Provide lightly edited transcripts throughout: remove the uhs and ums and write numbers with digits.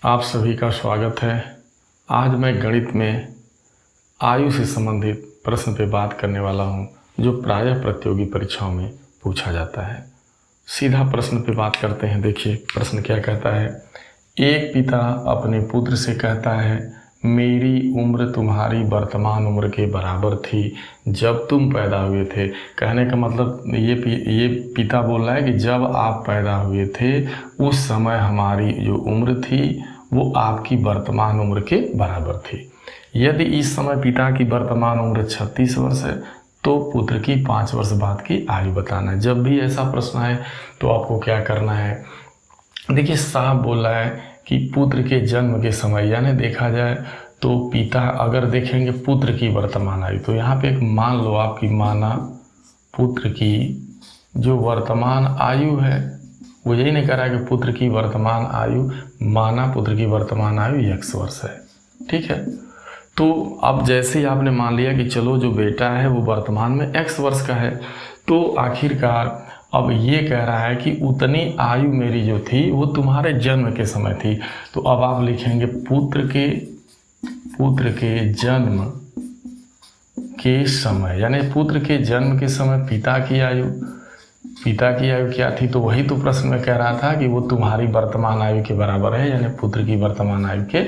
आप सभी का स्वागत है। आज मैं गणित में आयु से संबंधित प्रश्न पे बात करने वाला हूँ, जो प्रायः प्रतियोगी परीक्षाओं में पूछा जाता है। सीधा प्रश्न पे बात करते हैं। देखिए प्रश्न क्या कहता है। एक पिता अपने पुत्र से कहता है, मेरी उम्र तुम्हारी वर्तमान उम्र के बराबर थी जब तुम पैदा हुए थे। कहने का मतलब ये पिता बोल रहा है कि जब आप पैदा हुए थे उस समय हमारी जो उम्र थी वो आपकी वर्तमान उम्र के बराबर थी। यदि इस समय पिता की वर्तमान उम्र 36 वर्ष है तो पुत्र की 5 वर्ष बाद की आयु बताना है। जब भी ऐसा प्रश्न आए तो आपको क्या करना है। देखिए साहब बोल रहा है कि पुत्र के जन्म के समय, यानी देखा जाए तो पिता अगर देखेंगे पुत्र की वर्तमान आयु, तो यहाँ पे एक मान लो आपकी माना पुत्र की जो वर्तमान आयु है वो यही नहीं कह रहा है कि पुत्र की वर्तमान आयु, माना पुत्र की वर्तमान आयु x वर्ष है। ठीक है, तो अब जैसे ही आपने मान लिया कि चलो जो बेटा है वो वर्तमान में x वर्ष का है, तो आखिरकार अब ये कह रहा है कि उतनी आयु मेरी जो थी वो तुम्हारे जन्म के समय थी। तो अब आप लिखेंगे पुत्र के जन्म के समय, यानी पुत्र के जन्म के समय पिता की आयु क्या थी, तो वही तो प्रश्न में कह रहा था कि वो तुम्हारी वर्तमान आयु के बराबर है, यानी पुत्र की वर्तमान आयु के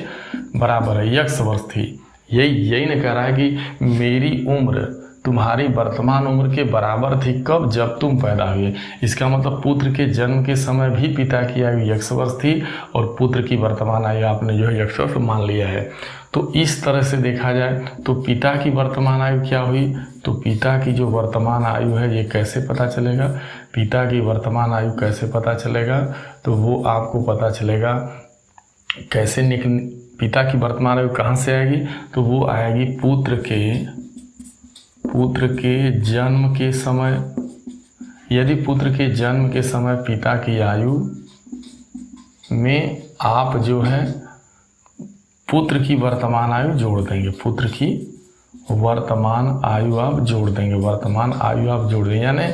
बराबर है, x वर्ष थी। यही नहीं कह रहा है कि मेरी उम्र तुम्हारी वर्तमान उम्र के बराबर थी कब, जब तुम पैदा हुए। इसका मतलब पुत्र के जन्म के समय भी पिता की आयु x वर्ष थी और पुत्र की वर्तमान आयु आपने जो है x वर्ष मान लिया है। तो इस तरह से देखा जाए तो पिता की वर्तमान आयु क्या हुई, तो पिता की जो वर्तमान आयु है ये कैसे पता चलेगा, पिता की वर्तमान आयु कैसे पता चलेगा, तो वो आपको पता चलेगा कैसे पिता की वर्तमान आयु कहाँ से आएगी, तो वो आएगी पुत्र के जन्म के समय। यदि पुत्र के जन्म के समय पिता की आयु में आप जो है पुत्र की वर्तमान आयु जोड़ देंगे, पुत्र की वर्तमान आयु आप जोड़ देंगे, यानी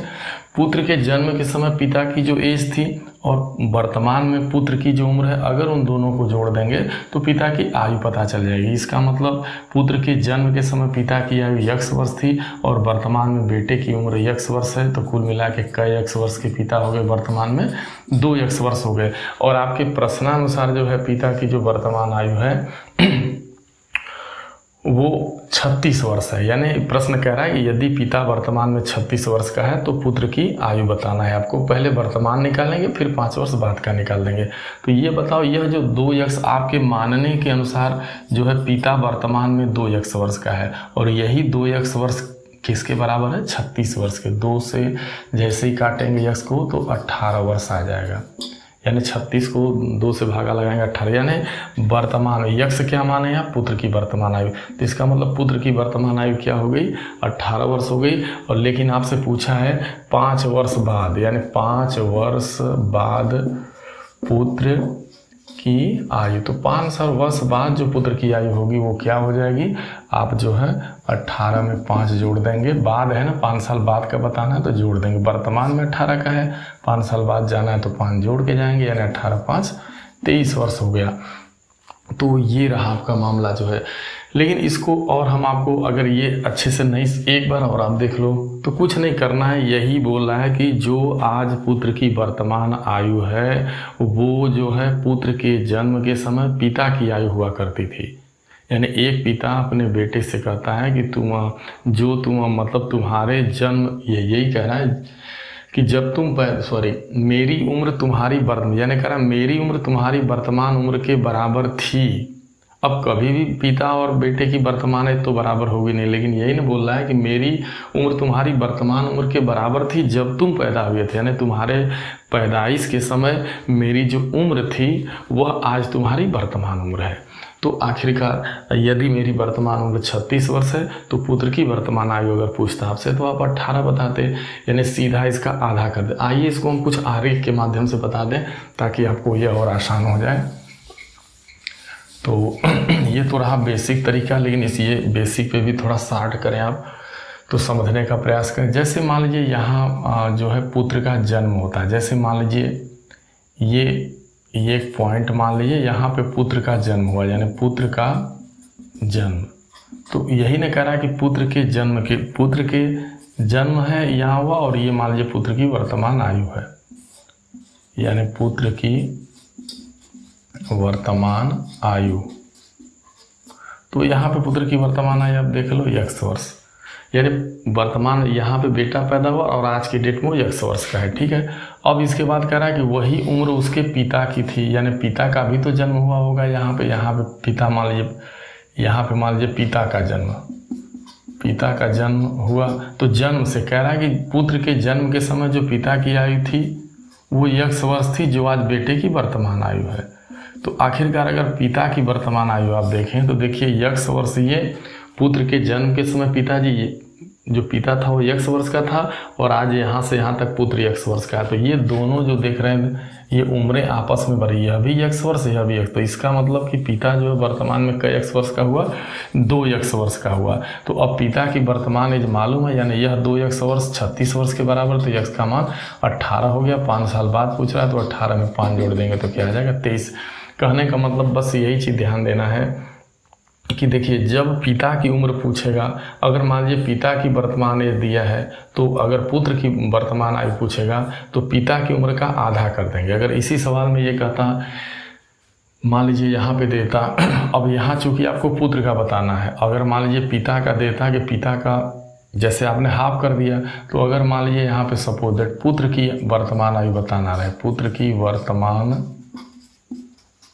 पुत्र के जन्म के समय पिता की जो एज थी और वर्तमान में पुत्र की जो उम्र है, अगर उन दोनों को जोड़ देंगे तो पिता की आयु पता चल जाएगी। इसका मतलब पुत्र के जन्म के समय पिता की आयु x वर्ष थी और वर्तमान में बेटे की उम्र x वर्ष है, तो कुल मिला के कई x वर्ष के पिता हो गए, वर्तमान में 2x वर्ष हो गए। और आपके प्रश्नानुसार जो है पिता की जो वर्तमान आयु है वो 36 वर्ष है, यानी प्रश्न कह रहा है कि यदि पिता वर्तमान में 36 वर्ष का है तो पुत्र की आयु बताना है आपको। पहले वर्तमान निकालेंगे फिर 5 वर्ष बाद का निकाल देंगे। तो ये बताओ, यह जो 2x आपके मानने के अनुसार जो है पिता वर्तमान में 2x वर्ष का है और यही 2x वर्ष किसके बराबर है, 36 वर्ष के। 2 से जैसे ही काटेंगे x को तो 18 वर्ष आ जाएगा, यानी 36 को 2 से भागा लगाएंगे 18, यानी वर्तमान x क्या माने हैं, पुत्र की वर्तमान आयु। तो इसका मतलब पुत्र की वर्तमान आयु क्या हो गई, 18 वर्ष हो गई। और लेकिन आपसे पूछा है 5 वर्ष बाद, यानी 5 वर्ष बाद पुत्र की आयु, तो 5 वर्ष बाद जो पुत्र की आयु होगी वो क्या हो जाएगी, आप जो है 18 में 5 जोड़ देंगे, बाद है ना 5 साल बाद का बताना है तो जोड़ देंगे। वर्तमान में 18 का है, 5 साल बाद जाना है तो 5 जोड़ के जाएंगे, यानी 18 5 23 वर्ष हो गया। तो ये रहा आपका मामला जो है। लेकिन इसको और हम आपको अगर ये अच्छे से नहीं, एक बार और आप देख लो, तो कुछ नहीं करना है। यही बोल रहा है कि जो आज पुत्र की वर्तमान आयु है वो जो है पुत्र के जन्म के समय पिता की आयु हुआ करती थी। यानी एक पिता अपने बेटे से कहता है कि मतलब तुम्हारे जन्म, यही कह रहा है कि जब मेरी उम्र तुम्हारी यानी कह रहा है मेरी उम्र तुम्हारी वर्तमान उम्र के बराबर थी। अब कभी भी पिता और बेटे की वर्तमान है तो बराबर होगी नहीं, लेकिन यही ना बोल रहा है कि मेरी उम्र तुम्हारी वर्तमान उम्र के बराबर थी जब तुम पैदा हुए थे, यानी तुम्हारे पैदाइश के समय मेरी जो उम्र थी वह आज तुम्हारी वर्तमान उम्र है। तो आखिरकार यदि मेरी वर्तमान उम्र 36 वर्ष है तो पुत्र की वर्तमान आयु अगर पूछता आपसे तो आप 18 बताते, यानी सीधा इसका आधा कर दे। आइए इसको हम कुछ आरेख के माध्यम से बता दें ताकि आपको यह और आसान हो जाए। तो ये तो रहा बेसिक तरीका, लेकिन ये बेसिक पे भी थोड़ा शार्ट करें आप तो समझने का प्रयास करें। जैसे मान लीजिए यहाँ जो है पुत्र का जन्म होता है, जैसे मान लीजिए ये ये एक पॉइंट मान लीजिए, यहाँ पे पुत्र का जन्म हुआ, यानी पुत्र का जन्म। तो यही ने कह रहा है कि पुत्र के जन्म है यहाँ हुआ, और ये मान लीजिए पुत्र की वर्तमान आयु है, यानी पुत्र की वर्तमान आयु। तो यहाँ पे पुत्र की वर्तमान आयु आप देख लो x वर्ष, यानी वर्तमान यहाँ पे बेटा पैदा हुआ और आज की डेट में वो x वर्ष का है, ठीक है। अब इसके बाद कह रहा है कि वही उम्र उसके पिता की थी, यानी पिता का भी तो जन्म हुआ होगा यहाँ पे पिता मान लीजिए, यहाँ पे मान लीजिए पिता का जन्म हुआ। तो जन्म से कह रहा है कि पुत्र के जन्म के समय जो पिता की आयु थी वो x वर्ष थी, जो आज बेटे की वर्तमान आयु है। तो आखिरकार अगर पिता की वर्तमान आयु आप देखें तो देखिए x वर्ष ये पुत्र के जन्म के समय पिताजी जो पिता था वो x वर्ष का था, और आज यहाँ से यहाँ तक पुत्र x वर्ष का है। तो ये दोनों जो देख रहे हैं ये उम्रें आपस में बढ़ी, यह भी x वर्ष, यह भी x। तो इसका मतलब कि पिता जो है वर्तमान में कई x वर्ष का हुआ, 2x वर्ष का हुआ। तो अब पिता की वर्तमान एज मालूम है, यानी यह 2x वर्ष 36 वर्ष के बराबर, तो x का मान 18 हो गया। 5 साल बाद पूछ रहा है, तो 18 में 5 जोड़ देंगे तो क्या आ जाएगा 23। कहने का मतलब बस यही चीज़ ध्यान देना है कि देखिए जब पिता की उम्र पूछेगा, अगर मान लीजिए पिता की वर्तमान एज दिया है, तो अगर पुत्र की वर्तमान आयु पूछेगा तो पिता की उम्र का आधा कर देंगे। अगर इसी सवाल में ये कहता मान लीजिए यहाँ पे देता, अब यहाँ चूंकि आपको पुत्र का बताना है, अगर मान लीजिए पिता का देता कि पिता का जैसे आपने हाफ कर दिया, तो अगर मान लीजिए यहाँ पे सपोज दैट पुत्र की वर्तमान आयु बताना रहे, पुत्र की वर्तमान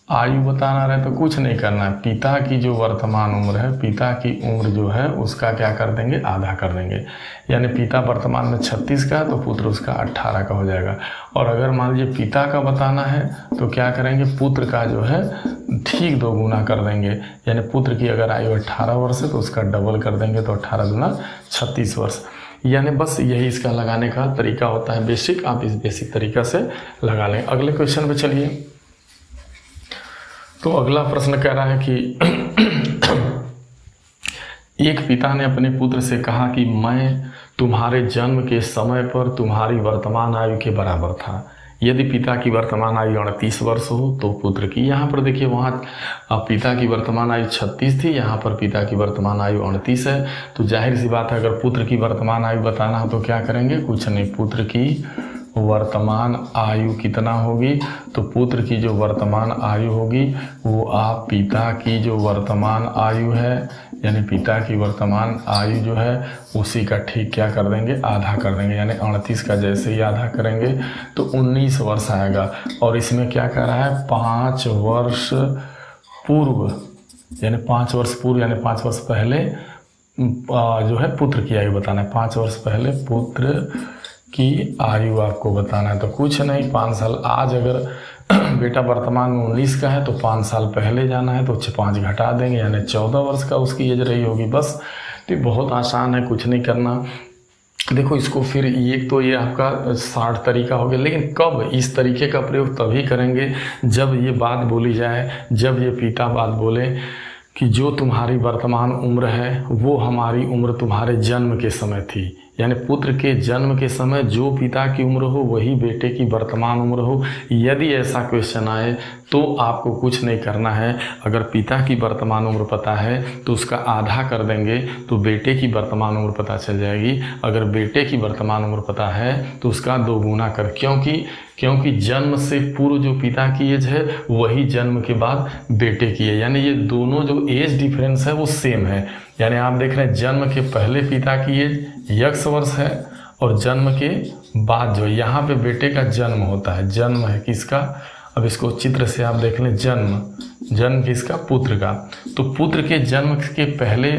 आयु बताना रहे, तो कुछ नहीं करना है, पिता की जो वर्तमान उम्र है, पिता की उम्र जो है उसका क्या कर देंगे, आधा कर देंगे। यानी पिता वर्तमान में 36 का तो पुत्र उसका 18 का हो जाएगा। और अगर मान लीजिए पिता का बताना है तो क्या करेंगे, पुत्र का जो है ठीक 2 गुना कर देंगे। यानी पुत्र की अगर आयु 18 वर्ष है तो उसका डबल कर देंगे, तो 18 गुना 36 वर्ष। यानी बस यही इसका लगाने का तरीका होता है बेसिक, आप इस बेसिक तरीका से लगा लें। अगले क्वेश्चन पे चलिए। तो अगला प्रश्न कह रहा है कि एक पिता ने अपने पुत्र से कहा कि मैं तुम्हारे जन्म के समय पर तुम्हारी वर्तमान आयु के बराबर था। यदि पिता की वर्तमान आयु 38 वर्ष हो तो पुत्र की, यहाँ पर देखिए वहाँ पिता की वर्तमान आयु 36 थी, यहाँ पर पिता की वर्तमान आयु 38 है। तो जाहिर सी बात है अगर पुत्र की वर्तमान आयु बताना हो तो क्या करेंगे, कुछ नहीं, पुत्र की वर्तमान आयु कितना होगी, तो पुत्र की जो वर्तमान आयु होगी वो आप पिता की जो वर्तमान आयु है, यानी पिता की वर्तमान आयु जो है उसी का ठीक क्या कर देंगे, आधा कर देंगे। यानी 38 का जैसे ही आधा करेंगे तो 19 वर्ष आएगा। और इसमें क्या कह रहा है, 5 वर्ष पूर्व, यानी 5 वर्ष पूर्व, यानी 5 वर्ष पहले जो है पुत्र की आयु बताना है। 5 वर्ष पहले पुत्र की आयु आपको बताना है। तो कुछ नहीं, 5 साल, आज अगर बेटा वर्तमान में 19 का है तो 5 साल पहले जाना है तो 5 घटा देंगे, यानी 14 वर्ष का उसकी एज रही होगी। बस तो बहुत आसान है, कुछ नहीं करना। देखो इसको फिर तो ये आपका शॉर्ट तरीका हो गया, लेकिन कब इस तरीके का प्रयोग तभी करेंगे जब ये बात बोली जाए, जब ये पिता बात बोले कि जो तुम्हारी वर्तमान उम्र है वो हमारी उम्र तुम्हारे जन्म के समय थी। यानी पुत्र के जन्म के समय जो पिता की उम्र हो वही बेटे की वर्तमान उम्र हो। यदि ऐसा क्वेश्चन आए तो आपको कुछ नहीं करना है, अगर पिता की वर्तमान उम्र पता है तो उसका आधा कर देंगे तो बेटे की वर्तमान उम्र पता चल जाएगी। अगर बेटे की वर्तमान उम्र पता है तो उसका 2 गुना कर, क्योंकि जन्म से पूर्व जो पिता की एज है वही जन्म के बाद बेटे की है। यानी ये दोनों जो एज डिफरेंस है वो सेम है। यानी आप देख रहे हैं जन्म के पहले पिता की एज x वर्ष है और जन्म के बाद जो यहाँ पे बेटे का जन्म होता है, जन्म है किसका, अब इसको चित्र से आप देख लें, जन्म किसका, पुत्र का। तो पुत्र के जन्म के पहले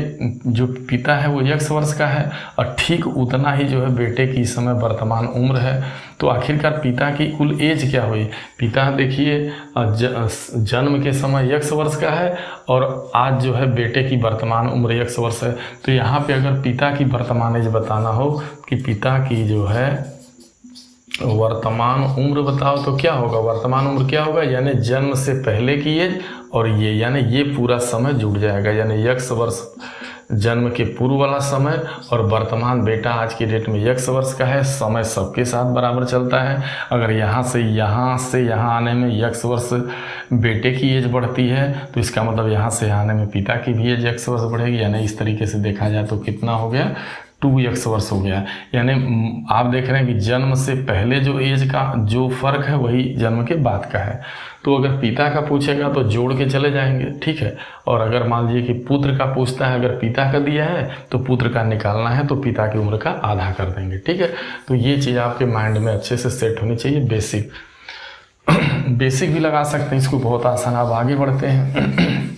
जो पिता है वो x वर्ष का है और ठीक उतना ही जो है बेटे की इस समय वर्तमान उम्र है। तो आखिरकार पिता की कुल एज क्या हुई, पिता देखिए जन्म के समय x वर्ष का है और आज जो है बेटे की वर्तमान उम्र x वर्ष है। तो यहाँ पे अगर पिता की वर्तमान एज बताना हो कि पिता की जो है वर्तमान उम्र बताओ तो क्या होगा, वर्तमान उम्र क्या होगा, यानी जन्म से पहले की एज और ये, यानी ये पूरा समय जुड़ जाएगा। यानी x वर्ष जन्म के पूर्व वाला समय, और वर्तमान बेटा आज की डेट में x वर्ष का है। समय सबके साथ बराबर चलता है। अगर यहाँ से यहाँ आने में x वर्ष बेटे की एज बढ़ती है तो इसका मतलब यहाँ से आने में पिता की भी एज x वर्ष बढ़ेगी। यानी इस तरीके से देखा जाए तो कितना हो गया, 2x वर्ष हो गया। यानी आप देख रहे हैं कि जन्म से पहले जो एज का जो फर्क है वही जन्म के बाद का है। तो अगर पिता का पूछेगा तो जोड़ के चले जाएंगे, ठीक है। और अगर मान लीजिए कि पुत्र का पूछता है, अगर पिता का दिया है तो पुत्र का निकालना है तो पिता की उम्र का आधा कर देंगे, ठीक है। तो ये चीज़ आपके माइंड में अच्छे से सेट होनी चाहिए। बेसिक भी लगा सकते हैं इसको, बहुत आसान। अब आगे बढ़ते हैं।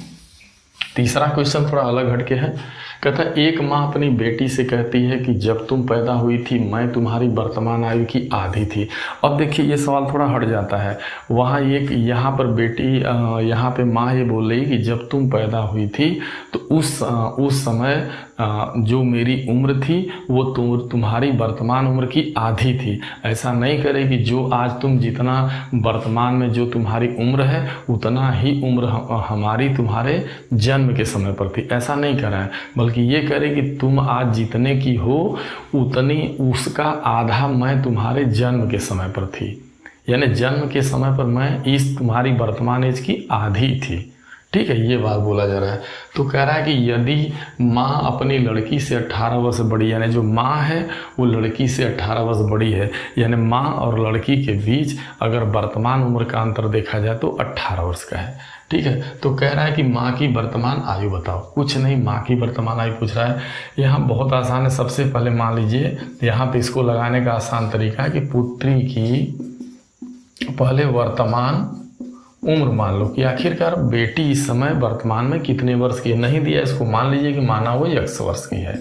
तीसरा क्वेश्चन थोड़ा अलग हटके है। कहता है एक माँ अपनी बेटी से कहती है कि जब तुम पैदा हुई थी मैं तुम्हारी वर्तमान आयु की आधी थी। अब देखिए ये सवाल थोड़ा हट जाता है। वहाँ यहाँ पर बेटी यहाँ पे माँ ये बोल रही कि जब तुम पैदा हुई थी तो उस समय जो मेरी उम्र थी वो तुम्हारी वर्तमान उम्र की आधी थी। ऐसा नहीं करे कि जो आज तुम जितना वर्तमान में जो तुम्हारी उम्र है उतना ही उम्र हमारी तुम्हारे जन्म के समय पर थी, ऐसा नहीं करा है। बल्कि ये करे कि तुम आज जितने की हो उतनी उसका आधा मैं तुम्हारे जन्म के समय पर थी। यानी जन्म के समय पर मैं इस तुम्हारी वर्तमान एज की आधी थी, ठीक है। ये बात बोला जा रहा है। तो कह रहा है कि यदि माँ अपनी लड़की से 18 वर्ष बड़ी, यानी जो माँ है वो लड़की से 18 वर्ष बड़ी है, यानी माँ और लड़की के बीच अगर वर्तमान उम्र का अंतर देखा जाए तो 18 वर्ष का है, ठीक है। तो कह रहा है कि माँ की वर्तमान आयु बताओ। कुछ नहीं, माँ की वर्तमान आयु पूछ रहा है। यहाँ बहुत आसान है। सबसे पहले मान लीजिए यहाँ पे इसको लगाने का आसान तरीका है कि पुत्री की पहले वर्तमान उम्र मान लो कि आखिरकार बेटी इस समय वर्तमान में कितने वर्ष की है। नहीं दिया इसको, मान लीजिए कि माना वो x वर्ष की है।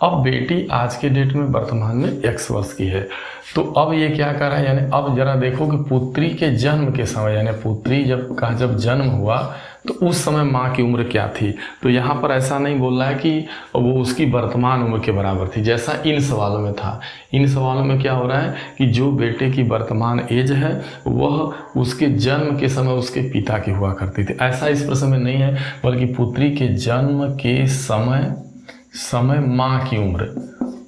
अब बेटी आज के डेट में वर्तमान में x वर्ष की है। तो अब ये क्या कर रहा है, यानी अब जरा देखो कि पुत्री के जन्म के समय, यानी पुत्री जब जन्म हुआ तो उस समय माँ की उम्र क्या थी। तो यहाँ पर ऐसा नहीं बोल रहा है कि वो उसकी वर्तमान उम्र के बराबर थी जैसा इन सवालों में था। इन सवालों में क्या हो रहा है कि जो बेटे की वर्तमान एज है वह उसके जन्म के समय उसके पिता की हुआ करती थी। ऐसा इस प्रश्न में नहीं है, बल्कि पुत्री के जन्म के समय माँ की उम्र,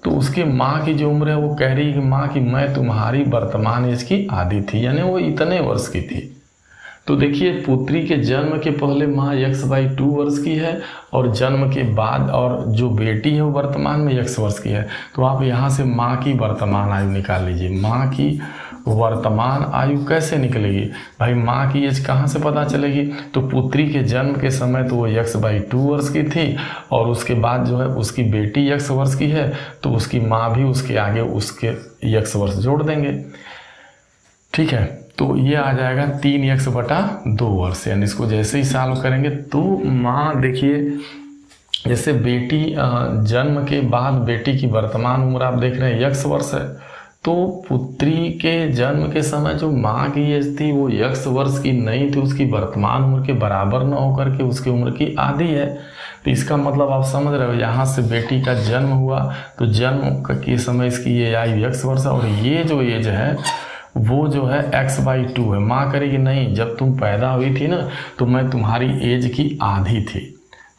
तो उसके माँ की जो उम्र है वो कह रही है कि माँ की मैं तुम्हारी वर्तमान एज की आधी थी, यानी वो इतने वर्ष की थी। तो देखिए पुत्री के जन्म के पहले माँ x/2 वर्ष की है और जन्म के बाद और जो बेटी है वो वर्तमान में x वर्ष की है। तो आप यहाँ से माँ की वर्तमान आयु निकाल लीजिए। माँ की वर्तमान आयु कैसे निकलेगी भाई, माँ की एज कहाँ से पता चलेगी। तो पुत्री के जन्म के समय तो वो x/2 वर्ष की थी और उसके बाद जो है उसकी बेटी x वर्ष की है तो उसकी माँ भी उसके आगे उसके x वर्ष जोड़ देंगे, ठीक है। तो ये आ जाएगा 3x/2 वर्ष। यानी इसको जैसे ही सॉल्व करेंगे तो माँ देखिए जैसे बेटी जन्म के बाद बेटी की वर्तमान उम्र आप देख रहे हैं x वर्ष है, तो पुत्री के जन्म के समय जो माँ की एज थी वो x वर्ष की नहीं थी, उसकी वर्तमान उम्र के बराबर न होकर के उसकी उम्र की आधी है। तो इसका मतलब आप समझ रहे हो, यहाँ से बेटी का जन्म हुआ तो जन्म के समय इसकी ये आयु x वर्ष है और ये जो एज है वो जो है x/2 है। माँ करेगी नहीं, जब तुम पैदा हुई थी ना तो मैं तुम्हारी एज की आधी थी,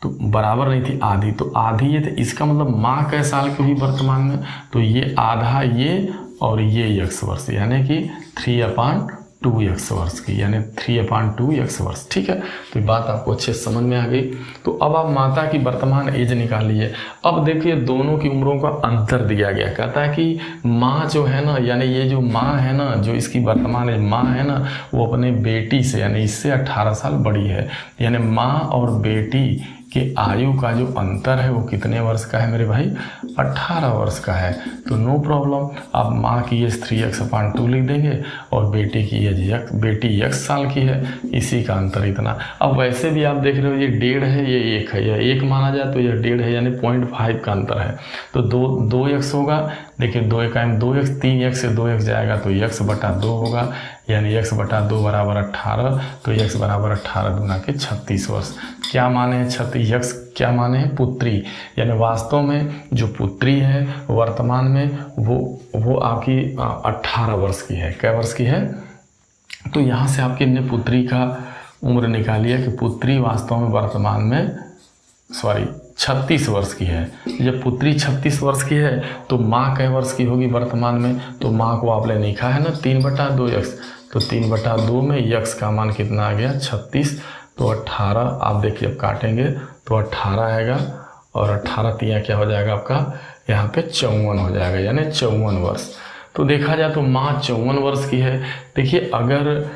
तो बराबर नहीं थी, आधी। तो आधी ये थे, इसका मतलब माँ कै साल की हुई वर्तमान में, तो ये आधा ये और ये x वर्ष, यानी कि 3/2x वर्ष की, यानी 3/2x वर्ष, ठीक है। तो ये बात आपको अच्छे समझ में आ गई। तो अब आप माता की वर्तमान एज निकाल लीजिए। अब देखिए दोनों की उम्रों का अंतर दिया गया। कहता है कि माँ जो है ना, यानी ये जो माँ है ना, जो इसकी वर्तमान एज माँ है ना, वो अपने बेटी से यानी इससे 18 साल बड़ी है। यानी माँ और बेटी कि आयु का जो अंतर है वो कितने वर्ष का है मेरे भाई, 18 वर्ष का है। तो नो प्रॉब्लम, आप माँ की एज 3x/2 लिख देंगे और बेटी की एज बेटी x साल की है, इसी का अंतर इतना। अब वैसे भी आप देख रहे हो ये 1.5 है, ये 1 है, यह 1 माना जाए तो यह 1.5 है, यानी 0.5 का अंतर है। तो 2x होगा, देखिए 2x 3x से 2x जाएगा तो x/2 होगा, यानी x/2 बराबर 18। तो x बराबर 18 दूना के 36 वर्ष। क्या माने हैं 36, x क्या माने हैं पुत्री, यानी वास्तव में जो पुत्री है वर्तमान में वो आपकी 18 वर्ष की है। क्या वर्ष की है, तो यहाँ से आपकी ने पुत्री का उम्र निकालिए कि पुत्री वास्तव में वर्तमान में 36 वर्ष की है, जब पुत्री 36 वर्ष की है तो माँ कै वर्ष की होगी वर्तमान में, तो माँ को आपने लिखा है ना 3/2x, तो 3/2 में x का मान कितना आ गया 36, तो 18। आप देखिए अब काटेंगे तो 18 आएगा और 18 तिया क्या हो जाएगा आपका यहाँ पे 54 हो जाएगा, यानी 54 वर्ष। तो देखा जाए तो माँ 54 वर्ष की है। देखिए अगर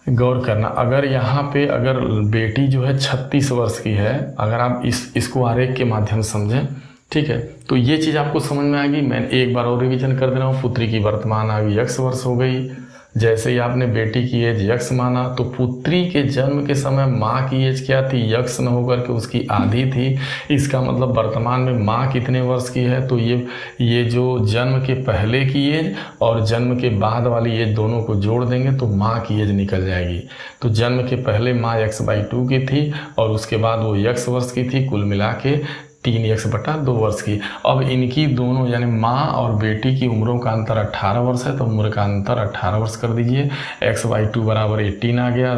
गौर करना, अगर यहाँ पे अगर बेटी जो है 36 वर्ष की है, अगर आप इसको आरेख के माध्यम से समझें, ठीक है, तो ये चीज़ आपको समझ में आएगी। मैं एक बार और रिवीजन कर दे रहा हूँ। पुत्री की वर्तमान आयु x वर्ष हो गई, जैसे ही आपने बेटी की एज x माना, तो पुत्री के जन्म के समय माँ की एज क्या थी, x न होकर के उसकी आधी थी। इसका मतलब वर्तमान में माँ कितने वर्ष की है, तो ये जो जन्म के पहले की एज और जन्म के बाद वाली एज दोनों को जोड़ देंगे तो माँ की एज निकल जाएगी। तो जन्म के पहले माँ x/2 की थी और उसके बाद वो x वर्ष की थी, कुल मिला के 3x/2 वर्ष की। अब इनकी दोनों यानी माँ और बेटी की उम्रों का अंतर 18 वर्ष है, तो उम्र का अंतर 18 वर्ष कर दीजिए। x/2 बराबर 18 आ गया,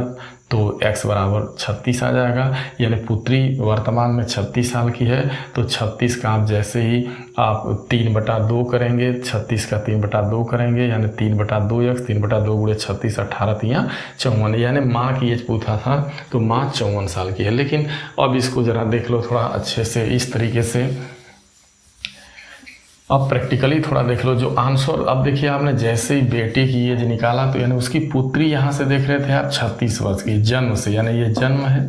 तो x बराबर 36 आ जाएगा। यानी पुत्री वर्तमान में 36 साल की है, तो 36 का आप जैसे ही आप 3/2 करेंगे, 36 का 3/2 करेंगे, यानी 3/2x, 3/2 गुणे 36, 18 तिया 54, यानी माँ की एज पूछा था तो माँ 54 साल की है। लेकिन अब इसको ज़रा देख लो थोड़ा अच्छे से इस तरीके से, अब प्रैक्टिकली थोड़ा देख लो जो आंसर। अब देखिए आपने जैसे ही बेटे की एज निकाला तो यानी उसकी पुत्री यहाँ से देख रहे थे आप 36 वर्ष की जन्म से, यानी ये जन्म है,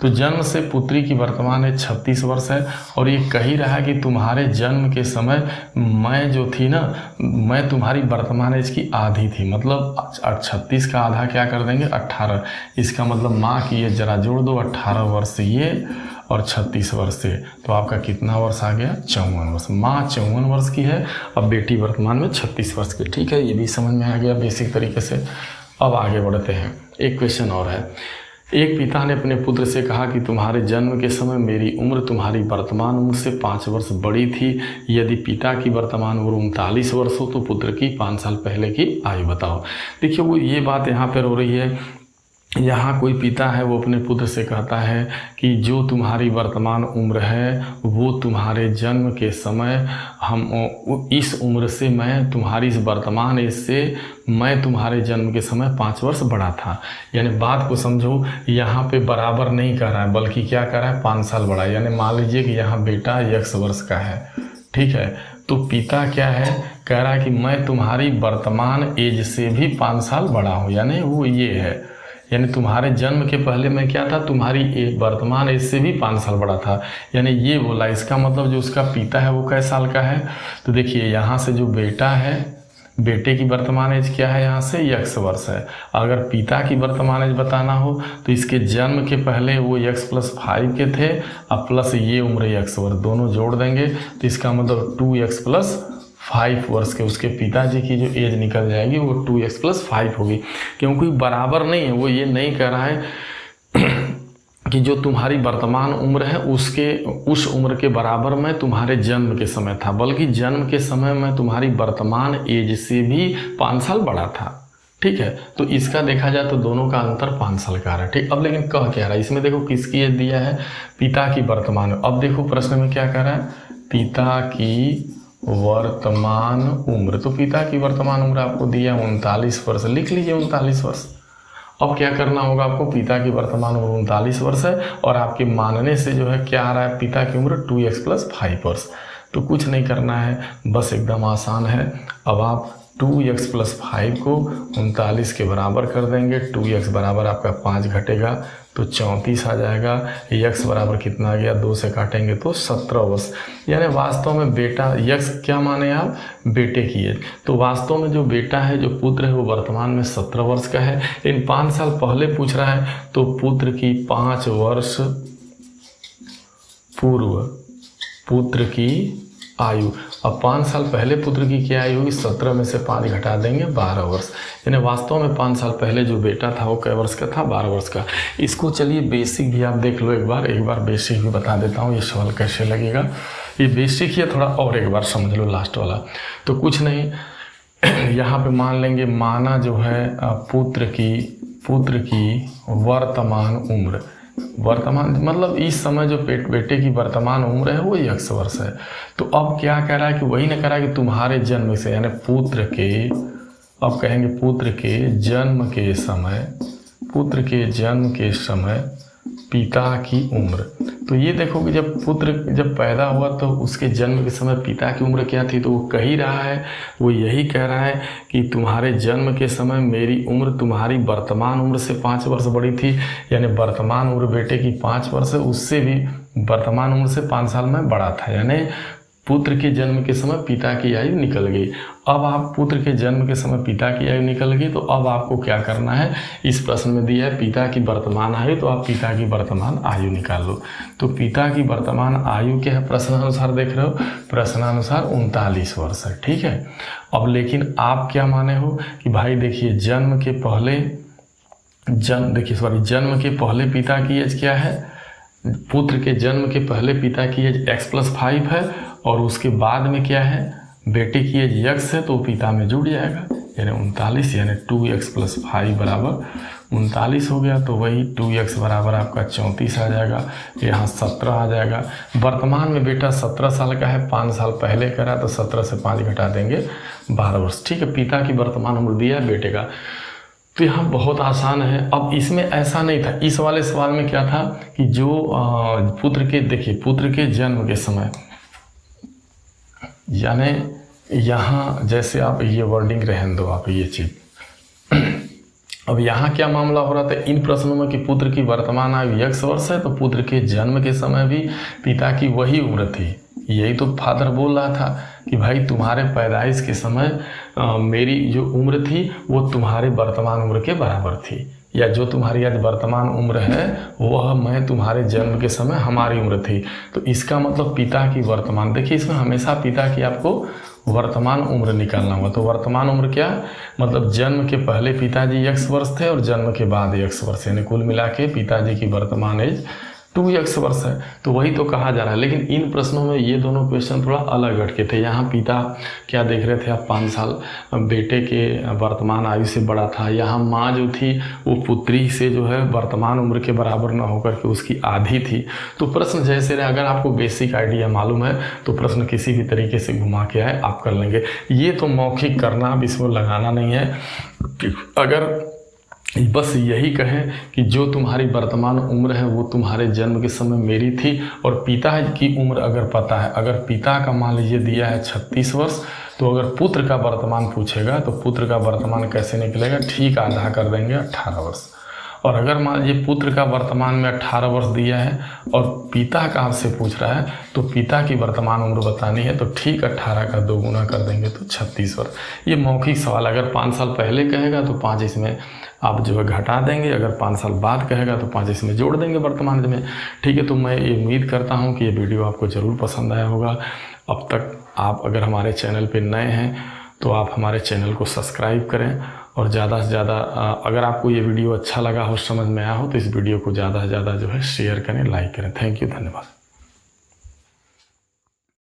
तो जन्म से पुत्री की वर्तमान एज 36 वर्ष है। और ये कह ही रहा है कि तुम्हारे जन्म के समय मैं जो थी ना, मैं तुम्हारी वर्तमान एज की आधी थी, मतलब 36 का आधा क्या कर देंगे 18। इसका मतलब माँ की एज जरा जोड़ दो, 18 वर्ष से ये और 36 वर्ष से, तो आपका कितना वर्ष आ गया 54 वर्ष। माँ 54 वर्ष की है, अब बेटी वर्तमान में 36 वर्ष की। ठीक है, ये भी समझ में आ गया बेसिक तरीके से। अब आगे बढ़ते हैं, एक क्वेश्चन और है। एक पिता ने अपने पुत्र से कहा कि तुम्हारे जन्म के समय मेरी उम्र तुम्हारी वर्तमान उम्र से 5 वर्ष बड़ी थी। यदि पिता की वर्तमान उम्र 39 वर्ष हो तो पुत्र की 5 साल पहले की आयु बताओ। देखिए वो ये बात यहाँ पर हो रही है, यहाँ कोई पिता है वो अपने पुत्र से कहता है कि जो तुम्हारी वर्तमान उम्र है वो तुम्हारे जन्म के समय इस उम्र से मैं तुम्हारी इस वर्तमान एज से मैं तुम्हारे जन्म के समय 5 वर्ष बड़ा था। यानी बात को समझो, यहाँ पे बराबर नहीं कर रहा है बल्कि क्या कर रहा है 5 साल बड़ा। यानी मान लीजिए कि यहाँ बेटा x वर्ष का है, ठीक है, तो पिता क्या है कह रहा है कि मैं तुम्हारी वर्तमान एज से भी 5 साल बड़ा हूँ, यानी वो ये है, यानी तुम्हारे जन्म के पहले मैं क्या था तुम्हारी एक वर्तमान एज से भी 5 साल बड़ा था। यानी ये बोला, इसका मतलब जो उसका पिता है वो कै साल का है। तो देखिए यहाँ से जो बेटा है, बेटे की वर्तमान एज क्या है, यहाँ से x वर्ष है। अगर पिता की वर्तमान एज बताना हो तो इसके जन्म के पहले वो x+5 के थे, अब प्लस ये उम्र x वर्ष, दोनों जोड़ देंगे तो इसका मतलब 2x+5 वर्ष के उसके पिताजी की जो एज निकल जाएगी वो 2x+5 होगी। क्योंकि बराबर नहीं है, वो ये नहीं कह रहा है कि जो तुम्हारी वर्तमान उम्र है उस उम्र के बराबर मैं तुम्हारे जन्म के समय था, बल्कि जन्म के समय मैं तुम्हारी वर्तमान एज से भी 5 साल बड़ा था। ठीक है, तो इसका देखा जाए तो दोनों का अंतर 5 साल का है। ठीक, अब लेकिन कह क्या रहा है इसमें, देखो किसकी एज दिया है, पिता की वर्तमान। अब देखो प्रश्न में क्या कह रहा है, पिता की वर्तमान उम्र। तो पिता की वर्तमान उम्र आपको दिया 39 वर्ष, लिख लीजिए 39 वर्ष। अब क्या करना होगा आपको, पिता की वर्तमान उम्र 39 वर्ष है और आपके मानने से जो है क्या आ रहा है, पिता की उम्र 2x+5 वर्ष। तो कुछ नहीं करना है, बस एकदम आसान है। अब आप 2x+5 को 39 के बराबर कर देंगे, 2x बराबर आपका 5 घटेगा तो 34 आ जाएगा। x बराबर कितना आ गया, 2 से काटेंगे तो 17 वर्ष। यानी वास्तव में बेटा x क्या माने आप, बेटे की एज। तो वास्तव में जो बेटा है, जो पुत्र है वो वर्तमान में 17 वर्ष का है। इन 5 साल पहले पूछ रहा है तो पुत्र की 5 वर्ष पूर्व पुत्र की आयु। अब 5 साल पहले पुत्र की क्या आयु होगी, 17 में से 5 घटा देंगे 12 वर्ष। यानी वास्तव में 5 साल पहले जो बेटा था वो कै वर्ष का था, 12 वर्ष का। इसको चलिए बेसिक भी आप देख लो, एक बार बेसिक भी बता देता हूँ, ये सवाल कैसे लगेगा। ये बेसिक ही है, थोड़ा और एक बार समझ लो लास्ट वाला। तो कुछ नहीं, यहाँ पे मान लेंगे माना जो है पुत्र की वर्तमान उम्र, वर्तमान मतलब इस समय जो बेटे की वर्तमान उम्र है वो x वर्ष है। तो अब क्या कह रहा है कि वही ने कह रहा है कि तुम्हारे जन्म से, यानी पुत्र के, अब कहेंगे पुत्र के जन्म के समय, पुत्र के जन्म के समय पिता की उम्र। तो ये देखो कि जब पुत्र जब पैदा हुआ तो उसके जन्म के समय पिता की उम्र क्या थी, तो वो कह ही रहा है, वो यही कह रहा है कि तुम्हारे जन्म के समय मेरी उम्र तुम्हारी वर्तमान उम्र से 5 वर्ष बड़ी थी, यानी वर्तमान उम्र बेटे की 5 वर्ष है, उससे भी वर्तमान उम्र से 5 साल में बड़ा था, यानी पुत्र के जन्म के समय पिता की आयु निकल गई। अब आप पुत्र के जन्म के समय पिता की आयु निकल गई, तो अब आपको क्या करना है, इस प्रश्न में दिया है पिता की वर्तमान आयु, तो आप पिता की वर्तमान आयु निकाल लो। तो पिता की वर्तमान आयु क्या है, प्रश्नानुसार देख रहे हो, प्रश्नानुसार 39 वर्ष है, ठीक है। अब लेकिन आप क्या माने हो कि भाई देखिए जन्म के पहले पिता की एज क्या है, पुत्र के जन्म के पहले पिता की एज x+5 है, और उसके बाद में क्या है, बेटे की एज x है, तो पिता में जुड़ जाएगा, यानी 39, यानी 2x+5 बराबर 39 हो गया। तो वही 2x बराबर आपका 34 आ जाएगा, यहाँ 17 आ जाएगा। वर्तमान में बेटा 17 साल का है, 5 साल पहले करा, तो 17 से 5 घटा देंगे 12 वर्ष, ठीक है। पिता की वर्तमान उम्र दिया है बेटे का, तो यहाँ बहुत आसान है। अब इसमें ऐसा नहीं था, इस वाले सवाल में क्या था कि जो पुत्र के, देखिए पुत्र के जन्म के समय, यानी यहाँ जैसे आप ये वर्डिंग रहने दो, आप ये चीज़ अब यहाँ क्या मामला हो रहा था इन प्रश्नों में कि पुत्र की वर्तमान आयु x वर्ष है, तो पुत्र के जन्म के समय भी पिता की वही उम्र थी। यही तो फादर बोल रहा था कि भाई तुम्हारे पैदाइश के समय मेरी जो उम्र थी वो तुम्हारे वर्तमान उम्र के बराबर थी, या जो तुम्हारी आज वर्तमान उम्र है वह मैं तुम्हारे जन्म के समय हमारी उम्र थी। तो इसका मतलब पिता की वर्तमान, देखिए इसमें हमेशा पिता की आपको वर्तमान उम्र निकालना होगा। तो वर्तमान उम्र क्या, मतलब जन्म के पहले पिताजी x वर्ष थे और जन्म के बाद x वर्ष, यानी कुल मिला के पिताजी की वर्तमान एज 2x वर्ष है। तो वही तो कहा जा रहा है। लेकिन इन प्रश्नों में ये दोनों क्वेश्चन थोड़ा अलग हटके थे। यहाँ पिता क्या देख रहे थे आप, 5 साल बेटे के वर्तमान आयु से बड़ा था। यहाँ माँ जो थी वो पुत्री से जो है वर्तमान उम्र के बराबर ना होकर के उसकी आधी थी। तो प्रश्न जैसे रहे, अगर आपको बेसिक आइडिया मालूम है तो प्रश्न किसी भी तरीके से घुमा के आए आप कर लेंगे। ये तो मौखिक करना, अब इसमें लगाना नहीं है। अगर बस यही कहें कि जो तुम्हारी वर्तमान उम्र है वो तुम्हारे जन्म के समय मेरी थी, और पिता की उम्र अगर पता है, अगर पिता का मान लीजिए दिया है 36 वर्ष, तो अगर पुत्र का वर्तमान पूछेगा तो पुत्र का वर्तमान कैसे निकलेगा, ठीक आधा कर देंगे 18 वर्ष। और अगर मान लीजिए पुत्र का वर्तमान में 18 वर्ष दिया है और पिता का आपसे पूछ रहा है तो पिता की वर्तमान उम्र बतानी है, तो ठीक 18 का 2 गुना कर देंगे तो 36 वर्ष। ये मौखिक सवाल, अगर 5 साल पहले कहेगा तो 5 इसमें आप जो है घटा देंगे, अगर 5 साल बाद कहेगा तो 5 इसमें जोड़ देंगे वर्तमान में, ठीक है। तो मैं ये उम्मीद करता हूँ कि ये वीडियो आपको ज़रूर पसंद आया होगा। अब तक आप अगर हमारे चैनल पर नए हैं तो आप हमारे चैनल को सब्सक्राइब करें, और ज़्यादा से ज़्यादा अगर आपको ये वीडियो अच्छा लगा हो, समझ में आया हो, तो इस वीडियो को ज़्यादा से ज़्यादा जो है शेयर करें, लाइक करें। थैंक यू, धन्यवाद।